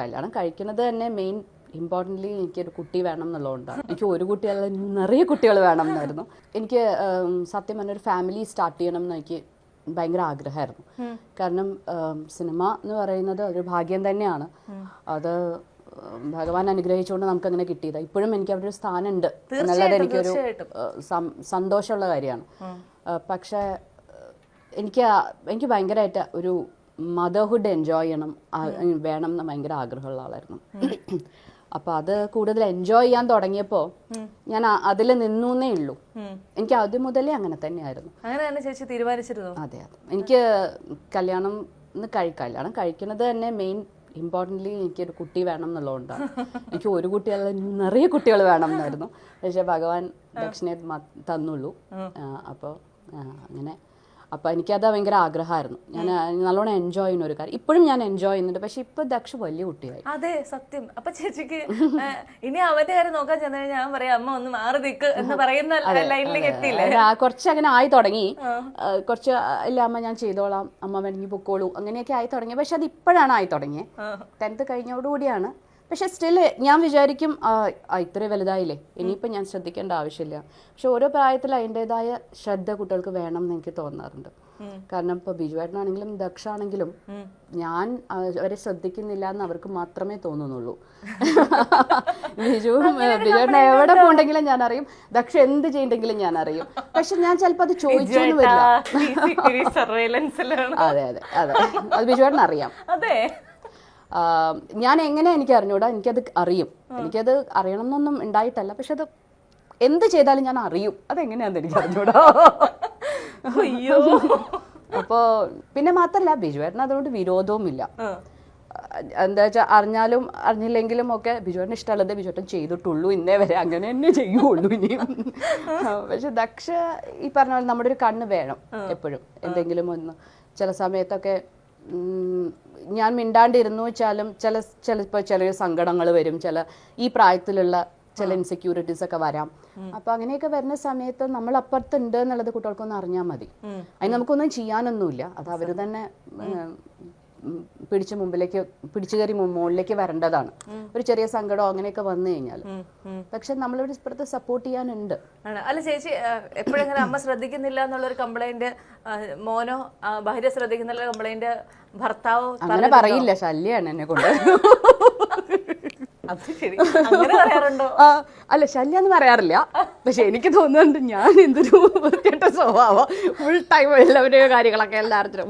കല്യാണം കഴിക്കുന്നത് തന്നെ മെയിൻ ഇമ്പോർട്ടൻ്റ്ലി എനിക്കൊരു കുട്ടി വേണം എന്നുള്ളതുകൊണ്ടാണ്. എനിക്ക് ഒരു കുട്ടിയല്ല, നിറയെ കുട്ടികൾ വേണം എന്നായിരുന്നു. എനിക്ക് സത്യം പറഞ്ഞൊരു ഫാമിലി സ്റ്റാർട്ട് ചെയ്യണം എന്ന് എനിക്ക് ഭയങ്കര ആഗ്രഹമായിരുന്നു. കാരണം സിനിമ എന്ന് പറയുന്നത് ഒരു ഭാഗ്യം തന്നെയാണ്. അത് ഭഗവാൻ അനുഗ്രഹിച്ചുകൊണ്ട് നമുക്ക് അങ്ങനെ കിട്ടിയതാണ്. ഇപ്പോഴും എനിക്ക് അവിടെ ഒരു സ്ഥാനമുണ്ട് എന്നുള്ളത് എനിക്കൊരു സന്തോഷമുള്ള കാര്യമാണ്. പക്ഷേ എനിക്ക് ഭയങ്കരമായിട്ട് ഒരു മദർഹുഡ് എൻജോയ് ചെയ്യണം വേണം എന്ന് ഭയങ്കര ആഗ്രഹമുള്ള ആളായിരുന്നു. അപ്പോൾ അത് കൂടുതൽ എൻജോയ് ചെയ്യാൻ തുടങ്ങിയപ്പോൾ ഞാൻ അതിൽ നിന്നേ ഉള്ളൂ. എനിക്ക് ആദ്യം മുതലേ അങ്ങനെ തന്നെയായിരുന്നു. ചേച്ചി തീരുമാനിച്ചിരുന്നു? അതെ. എനിക്ക് കല്യാണം കഴിക്കുന്നത് തന്നെ മെയിൻ ഇമ്പോർട്ടൻ്റ്ലി എനിക്കൊരു കുട്ടി വേണം എന്നുള്ളതുകൊണ്ടാണ്. എനിക്ക് ഒരു കുട്ടിയല്ല, നിറയെ കുട്ടികൾ വേണം എന്നായിരുന്നു. പക്ഷേ ഭഗവാൻ ദക്ഷിണ തന്നുള്ളൂ. അപ്പോൾ അങ്ങനെ എനിക്കത് ഭയങ്കര ആഗ്രഹമായിരുന്നു. ഞാൻ നല്ലോണം എൻജോയ് ചെയ്യുന്ന ഒരു കാര്യം. ഇപ്പോഴും ഞാൻ എൻജോയ് ചെയ്യുന്നുണ്ട്. പക്ഷെ ഇപ്പൊ ദക്ഷ വലിയ കുട്ടിയായി. അതെ, സത്യം. അപ്പൊ ചേച്ചിക്ക് ഇനി അവന്റെ കാര്യം നോക്കാൻ ചെന്ന് കഴിഞ്ഞാൽ ഞാൻ പറയാം, അമ്മ ഒന്ന് മാറി നിൽക്ക് എന്ന് പറയുന്ന ലൈനിലേക്ക് എത്തിയില്ലേ? കുറച്ച് അങ്ങനെ ആയി തുടങ്ങി. കുറച്ച് ഇല്ല അമ്മ ഞാൻ ചെയ്തോളാം, അമ്മ വേണമെങ്കിൽ പൊക്കോളൂ, അങ്ങനെയൊക്കെ ആയി തുടങ്ങി. പക്ഷെ അത് ഇപ്പോഴാണ് ആയി തുടങ്ങിയത്. 10th കഴിഞ്ഞോടുകൂടിയാണ്. പക്ഷെ സ്റ്റില് ഞാൻ വിചാരിക്കും ഇത്ര വലുതായില്ലേ, ഇനിയിപ്പോൾ ഞാൻ ശ്രദ്ധിക്കേണ്ട ആവശ്യമില്ല. പക്ഷെ ഓരോ പ്രായത്തിൽ അതിൻ്റെതായ ശ്രദ്ധ കുട്ടികൾക്ക് വേണം എന്ന് എനിക്ക് തോന്നാറുണ്ട്. കാരണം ഇപ്പോൾ ബിജുവേട്ടനാണെങ്കിലും ദക്ഷ ആണെങ്കിലും ഞാൻ അവരെ ശ്രദ്ധിക്കുന്നില്ല എന്ന് അവർക്ക് മാത്രമേ തോന്നുന്നുള്ളൂ. ബിജുവേട്ടൻ എവിടെ പോകണ്ടെങ്കിലും ഞാൻ അറിയും, ദക്ഷ എന്ത് ചെയ്യണ്ടെങ്കിലും ഞാൻ അറിയും. പക്ഷെ ഞാൻ ചിലപ്പോൾ അത് ചോദിച്ചോന്ന് വരില്ല. അതെ അതെ അതെ, അത് ബിജുവേട്ടൻ അറിയാം. ഞാൻ എങ്ങനെ എനിക്ക് അറിഞ്ഞൂടാ, എനിക്കത് അറിയും. എനിക്കത് അറിയണം എന്നൊന്നും ഉണ്ടായിട്ടല്ല, പക്ഷെ അത് എന്ത് ചെയ്താലും ഞാൻ അറിയും. അതെങ്ങനെയാന്ന് എനിക്ക് അറിഞ്ഞൂടാ. അപ്പോൾ പിന്നെ മാത്രമല്ല ബിജുവേട്ടന് അതുകൊണ്ട് വിരോധവും ഇല്ല. എന്താ വെച്ചാൽ അറിഞ്ഞാലും അറിഞ്ഞില്ലെങ്കിലും ഒക്കെ ബിജുവേട്ടന് ഇഷ്ടമുള്ളത് ബിജുവേട്ടൻ ചെയ്തിട്ടുള്ളൂ ഇന്നേ വരെ, അങ്ങനെ തന്നെ ചെയ്യുള്ളൂ ഇനിയും. പക്ഷെ ദക്ഷ ഈ പറഞ്ഞ പോലെ നമ്മുടെ ഒരു കണ്ണ് വേണം എപ്പോഴും. എന്തെങ്കിലും ഒന്ന് ചില സമയത്തൊക്കെ ഞാൻ മിണ്ടാണ്ടിരുന്നു വെച്ചാലും ചിലപ്പോൾ ചില സങ്കടങ്ങൾ വരും, ഈ പ്രായത്തിലുള്ള ചില ഇൻസെക്യൂരിറ്റീസ് ഒക്കെ വരാം. അപ്പൊ അങ്ങനെയൊക്കെ വരുന്ന സമയത്ത് നമ്മൾ അപ്പുറത്തുണ്ട് എന്നുള്ളത് കുട്ടികൾക്കൊന്നും അറിഞ്ഞാൽ മതി. അതിന് നമുക്കൊന്നും ചെയ്യാനൊന്നുമില്ല. അത് അവർ തന്നെ പിടിച്ചു കയറി മുകളിലേക്ക് വരേണ്ടതാണ്. ഒരു ചെറിയ സങ്കടമോ അങ്ങനെയൊക്കെ വന്നു കഴിഞ്ഞാൽ. പക്ഷെ നമ്മളിവിടെ ഇപ്പുറത്ത് സപ്പോർട്ട് ചെയ്യാനുണ്ട്. അല്ല ചേച്ചി, എപ്പോഴെങ്ങനെ അമ്മ ശ്രദ്ധിക്കുന്നില്ല എന്നുള്ളൊരു കംപ്ലൈന്റ്, മോനോ ഭാര്യ ശ്രദ്ധിക്കുന്നില്ല കംപ്ലൈന്റ് ഭർത്താവോ? അങ്ങനെ പറയില്ല, ശല്യാണ് എന്നെ കൊണ്ട്. അല്ല ശല്യാന്ന് പറയാറില്ല. പക്ഷെ എനിക്ക് തോന്നുന്നുണ്ട് ഞാൻ എന്തൊരു വൃത്തികെട്ട സ്വഭാവം, ഫുൾ ടൈം എല്ലാവരുടെയും കാര്യങ്ങളൊക്കെ എല്ലാവരും